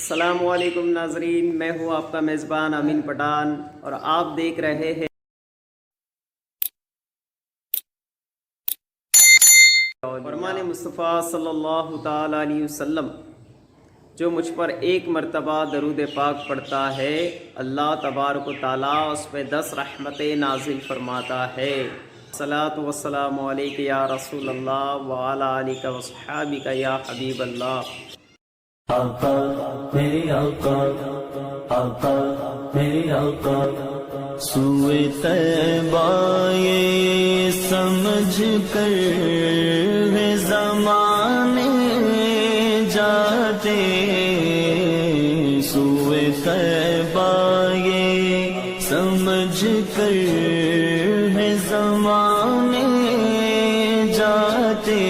السلام علیکم ناظرین، میں ہوں آپ کا میزبان امین پٹھان اور آپ دیکھ رہے ہیں فرمان مصطفیٰ صلی اللہ تعالیٰ علیہ وسلم۔ جو مجھ پر ایک مرتبہ درود پاک پڑھتا ہے اللہ تبارک و تعالیٰ اس پہ 10 رحمتیں نازل فرماتا ہے۔ الصلاۃ والسلام علیک یا رسول اللہ وعلی آلک وصحابک یا حبیب اللہ۔ آقا میرے آقا، آقا میرے آقا، سوئے طیبہ یہ سمجھ کر ہے زمانے جاتے، سوئے طیبہ یہ سمجھ کر ہے زمانے جاتے،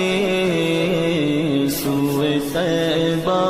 سوئے طیبہ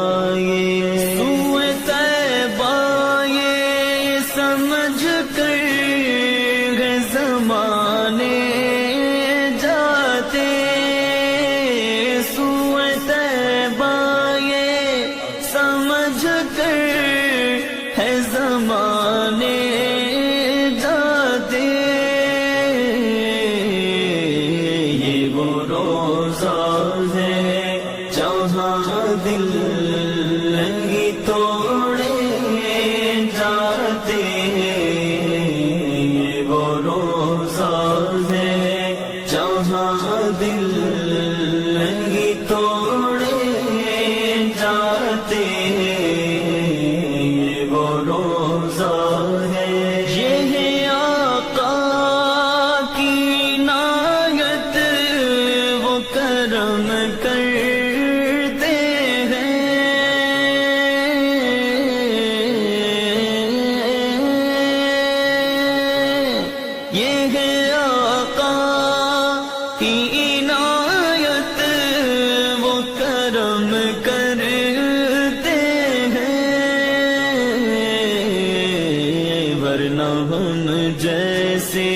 جیسے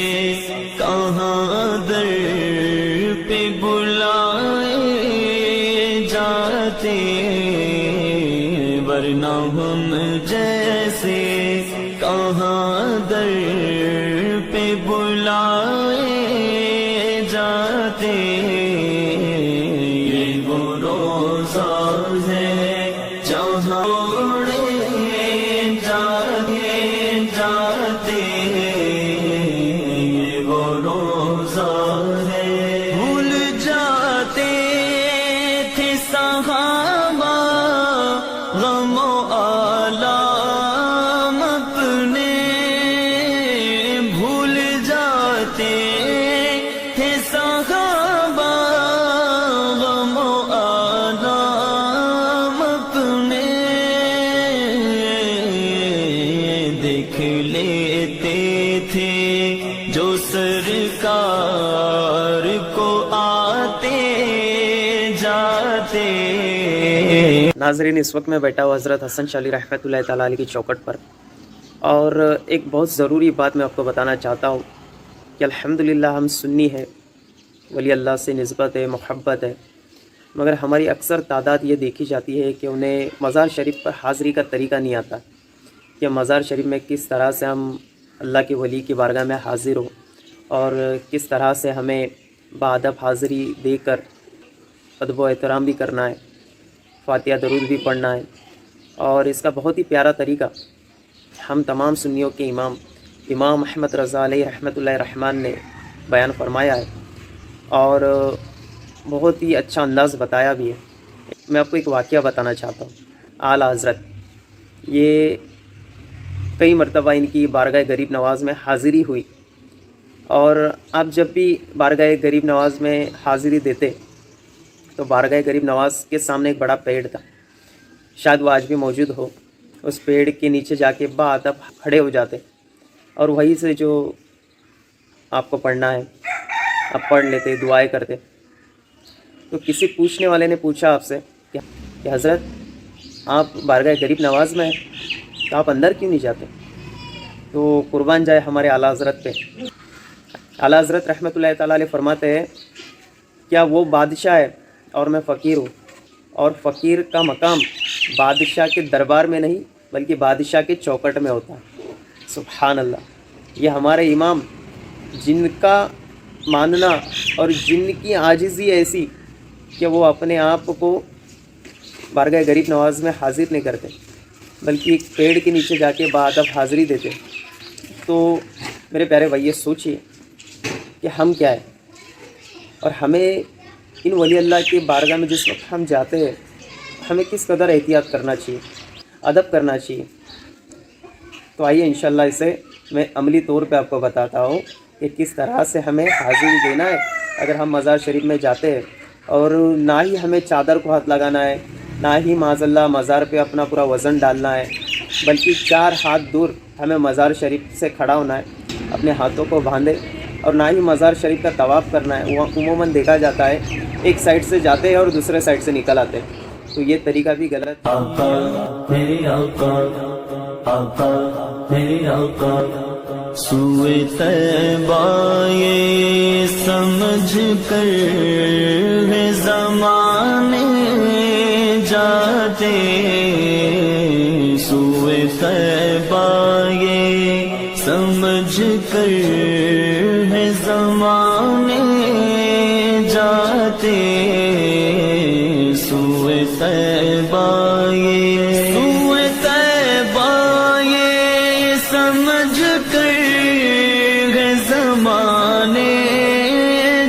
کہاں در پہ بلائے جاتے، ورنہ ہم جیسے کہاں در پہ بلائے جاتے، یہ وہ روزہ ہے جہاں سرکار کو آتے جاتے۔ ناظرین، اس وقت میں بیٹھا ہوا حضرت حسن شاہ علی رحمۃ اللہ تعالیٰ علیہ کی چوکٹ پر، اور ایک بہت ضروری بات میں آپ کو بتانا چاہتا ہوں کہ الحمدللہ ہم سنی ہے، ولی اللہ سے نسبت ہے، محبت ہے، مگر ہماری اکثر تعداد یہ دیکھی جاتی ہے کہ انہیں مزار شریف پر حاضری کا طریقہ نہیں آتا کہ مزار شریف میں کس طرح سے ہم اللہ کے ولی کی بارگاہ میں حاضر ہوں اور کس طرح سے ہمیں بادب حاضری دے کر ادب و احترام بھی کرنا ہے، فاتحہ درود بھی پڑھنا ہے۔ اور اس کا بہت ہی پیارا طریقہ ہم تمام سنیوں کے امام احمد رضا علیہ رحمۃ اللہ الرحمن نے بیان فرمایا ہے اور بہت ہی اچھا انداز بتایا بھی ہے۔ میں آپ کو ایک واقعہ بتانا چاہتا ہوں۔ اعلیٰ حضرت یہ کئی مرتبہ ان کی بارگاہ غریب نواز میں حاضری ہوئی، اور آپ جب بھی بارگاہ غریب نواز میں حاضری دیتے تو بارگاہ غریب نواز کے سامنے ایک بڑا پیڑ تھا، شاید وہ آج بھی موجود ہو۔ اس پیڑ کے نیچے جا کے باادب کھڑے ہو جاتے اور وہیں سے جو آپ کو پڑھنا ہے آپ پڑھ لیتے، دعائیں کرتے۔ تو کسی پوچھنے والے نے پوچھا آپ سے کہ حضرت آپ بارگاہ غریب نواز میں ہیں تو آپ اندر کیوں نہیں جاتے؟ تو قربان جائے ہمارے اعلیٰ حضرت پہ، اعلیٰ حضرت رحمۃ اللہ تعالیٰ علیہ فرماتے ہیں کیا وہ بادشاہ ہے اور میں فقیر ہوں، اور فقیر کا مقام بادشاہ کے دربار میں نہیں بلکہ بادشاہ کے چوکٹ میں ہوتا ہے۔ سبحان اللہ، یہ ہمارے امام جن کا ماننا اور جن کی عاجزی ایسی کہ وہ اپنے آپ کو بارگاہ غریب نواز میں حاضر نہیں کرتے بلکہ ایک پیڑ کے نیچے جا کے باادب حاضری دیتے۔ تو میرے پیارے بھائی سوچئے کہ ہم کیا ہے، اور ہمیں ان ولی اللہ کی بارگاہ میں جس وقت ہم جاتے ہیں ہمیں کس قدر احتیاط کرنا چاہیے، ادب کرنا چاہیے۔ تو آئیے انشاءاللہ اسے میں عملی طور پہ آپ کو بتاتا ہوں کہ کس طرح سے ہمیں حاضری دینا ہے اگر ہم مزار شریف میں جاتے ہیں، اور نہ ہی ہمیں چادر کو ہاتھ لگانا ہے، نہ ہی معاذ اللہ مزار پہ اپنا پورا وزن ڈالنا ہے، بلکہ 4 ہاتھ دور ہمیں مزار شریف سے کھڑا ہونا ہے، اپنے ہاتھوں کو باندھے، اور نہ ہی مزار شریف کا طواف کرنا ہے۔ وہ عموماً دیکھا جاتا ہے ایک سائڈ سے جاتے ہیں اور دوسرے سائڈ سے نکل آتے ہیں، تو یہ طریقہ بھی غلط ہے۔ آقا میرے آقا، آقا میرے آقا، سوئے طیبہ یہ سمجھ کر ہے زمانے جاتے، سوئے طیبہ یہ سمجھ کر ہے زمانے جاتے، سوئے طیبہ یہ سوئے طیبہ یہ سمجھ کر ہے زمانے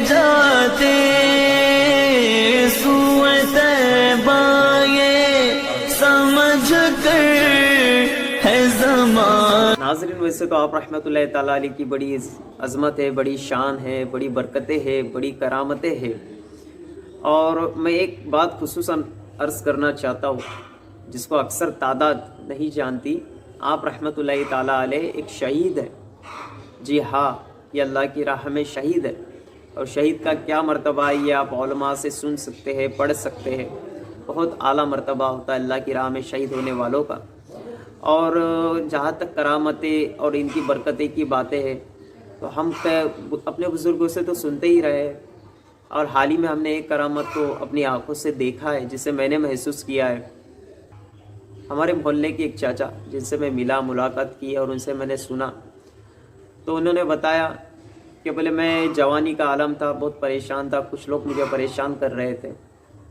جاتے، سوئے طیبہ یہ سمجھ کر ہے زمانے۔ ناظرین، ویسے تو آپ رحمۃ اللہ تعالیٰ علیہ کی بڑی عظمت ہے، بڑی شان ہے، بڑی برکتیں ہیں، بڑی کرامتیں ہیں، اور میں ایک بات خصوصاً عرض کرنا چاہتا ہوں جس کو اکثر تعداد نہیں جانتی۔ آپ رحمۃ اللہ تعالیٰ علیہ ایک شہید ہے، جی ہاں، یہ اللہ کی راہ میں شہید ہے، اور شہید کا کیا مرتبہ ہے یہ آپ علماء سے سن سکتے ہیں، پڑھ سکتے ہیں۔ بہت اعلیٰ مرتبہ ہوتا ہے اللہ کی راہ میں شہید ہونے والوں کا۔ اور جہاں تک کرامتیں اور ان کی برکتیں کی باتیں ہیں تو ہم اپنے بزرگوں سے تو سنتے ہی رہے، اور حال ہی میں ہم نے ایک کرامت کو اپنی آنکھوں سے دیکھا ہے جسے میں نے محسوس کیا ہے۔ ہمارے محلے کے ایک چاچا جن سے میں ملا، ملاقات کی اور ان سے میں نے سنا، تو انہوں نے بتایا کہ بولے میں جوانی کا عالم تھا، بہت پریشان تھا، کچھ لوگ مجھے پریشان کر رہے تھے،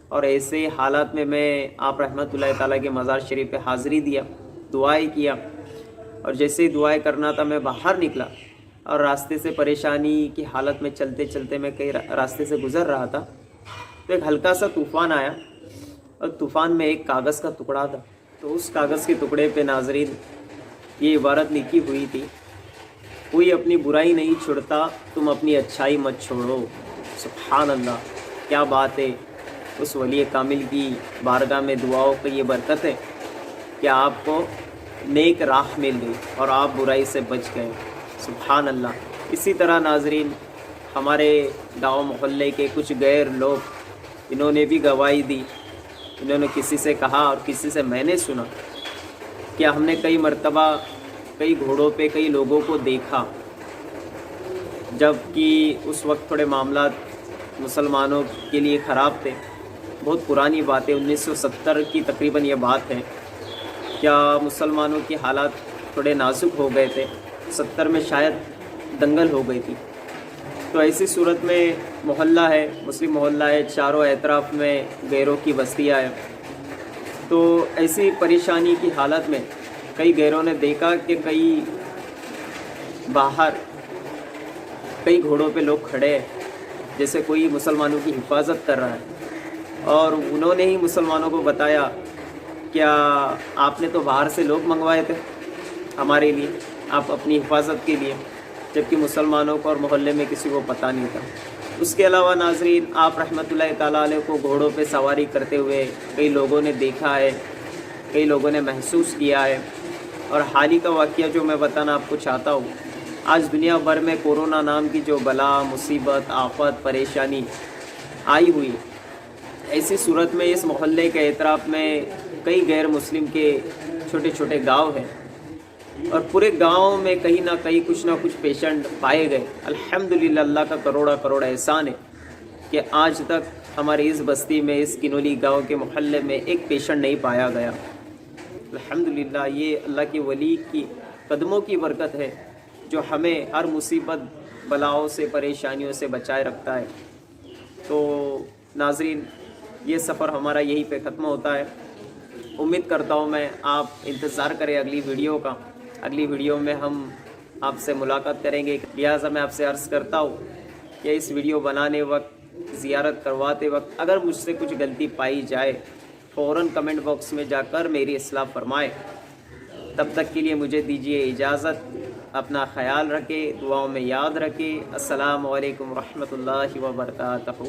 اور ایسے حالات میں آپ رحمۃ اللہ تعالیٰ کے مزار شریف پہ حاضری دیا، دعائیں کیا، اور جیسے ہی دعائیں کرنا تھا میں باہر نکلا، اور راستے سے پریشانی کی حالت میں چلتے چلتے میں کئی راستے سے گزر رہا تھا، تو ایک ہلکا سا طوفان آیا، اور طوفان میں ایک کاغذ کا ٹکڑا تھا، تو اس کاغذ کے ٹکڑے پہ ناظرین یہ عبارت لکھی ہوئی تھی، کوئی اپنی برائی نہیں چھوڑتا، تم اپنی اچھائی مت چھوڑو۔ سبحان اللہ، کیا بات ہے! اس ولی کامل کی بارگاہ میں دعاؤں کی یہ برکت ہے کہ آپ کو نیک راہ مل گئی اور آپ برائی سے بچ گئے۔ سبحان اللہ۔ اسی طرح ناظرین، ہمارے گاؤں محلے کے کچھ غیر لوگ انہوں نے بھی گواہی دی، انہوں نے کسی سے کہا اور کسی سے میں نے سنا کہ ہم نے کئی مرتبہ کئی گھوڑوں پہ کئی لوگوں کو دیکھا، جب کہ اس وقت تھوڑے معاملات مسلمانوں کے لیے خراب تھے۔ بہت پرانی بات ہے، 1970 کی تقریباً یہ بات ہے، کیا مسلمانوں کی حالات تھوڑے نازک ہو گئے تھے، 70 میں شاید دنگل ہو گئی تھی۔ تو ایسی صورت میں محلہ ہے، مسلم محلہ ہے، چاروں اطراف میں غیروں کی بستیاں ہیں، تو ایسی پریشانی کی حالت میں کئی غیروں نے دیکھا کہ کئی باہر کئی گھوڑوں پہ لوگ کھڑے ہیں، جیسے کوئی مسلمانوں کی حفاظت کر رہا ہے، اور انہوں نے ہی مسلمانوں کو بتایا کیا آپ نے تو باہر سے لوگ منگوائے تھے ہمارے لیے، آپ اپنی حفاظت کے لیے، جبکہ مسلمانوں کو اور محلے میں کسی کو پتہ نہیں تھا۔ اس کے علاوہ ناظرین، آپ رحمۃ اللہ تعالیٰ علیہ کو گھوڑوں پہ سواری کرتے ہوئے کئی لوگوں نے دیکھا ہے، کئی لوگوں نے محسوس کیا ہے۔ اور حال ہی کا واقعہ جو میں بتانا آپ کو چاہتا ہوں، آج دنیا بھر میں کورونا نام کی جو بلا، مصیبت، آفت، پریشانی آئی ہوئی، ایسی صورت میں اس محلے کے اطراف میں کئی غیر مسلم کے چھوٹے چھوٹے گاؤں ہیں، اور پورے گاؤں میں کہیں نہ کہیں کچھ نہ کچھ پیشنٹ پائے گئے۔ الحمدللہ، اللہ کا کروڑا کروڑ احسان ہے کہ آج تک ہماری اس بستی میں، اس کنولی گاؤں کے محلے میں ایک پیشنٹ نہیں پایا گیا۔ الحمدللہ یہ اللہ کے ولی کی قدموں کی برکت ہے جو ہمیں ہر مصیبت، بلاؤں سے، پریشانیوں سے بچائے رکھتا ہے۔ تو ناظرین، یہ سفر ہمارا یہیں پہ ختم ہوتا ہے۔ امید کرتا ہوں میں آپ انتظار کریں اگلی ویڈیو کا۔ اگلی ویڈیو میں ہم آپ سے ملاقات کریں گے، لہٰذا میں آپ سے عرض کرتا ہوں کہ اس ویڈیو بنانے وقت، زیارت کرواتے وقت اگر مجھ سے کچھ غلطی پائی جائے فوراً کمنٹ باکس میں جا کر میری اصلاح فرمائیں۔ تب تک کے لیے مجھے دیجیے اجازت، اپنا خیال رکھیں، دعاؤں میں یاد رکھیں۔ السلام علیکم ورحمۃ اللہ وبرکاتہ۔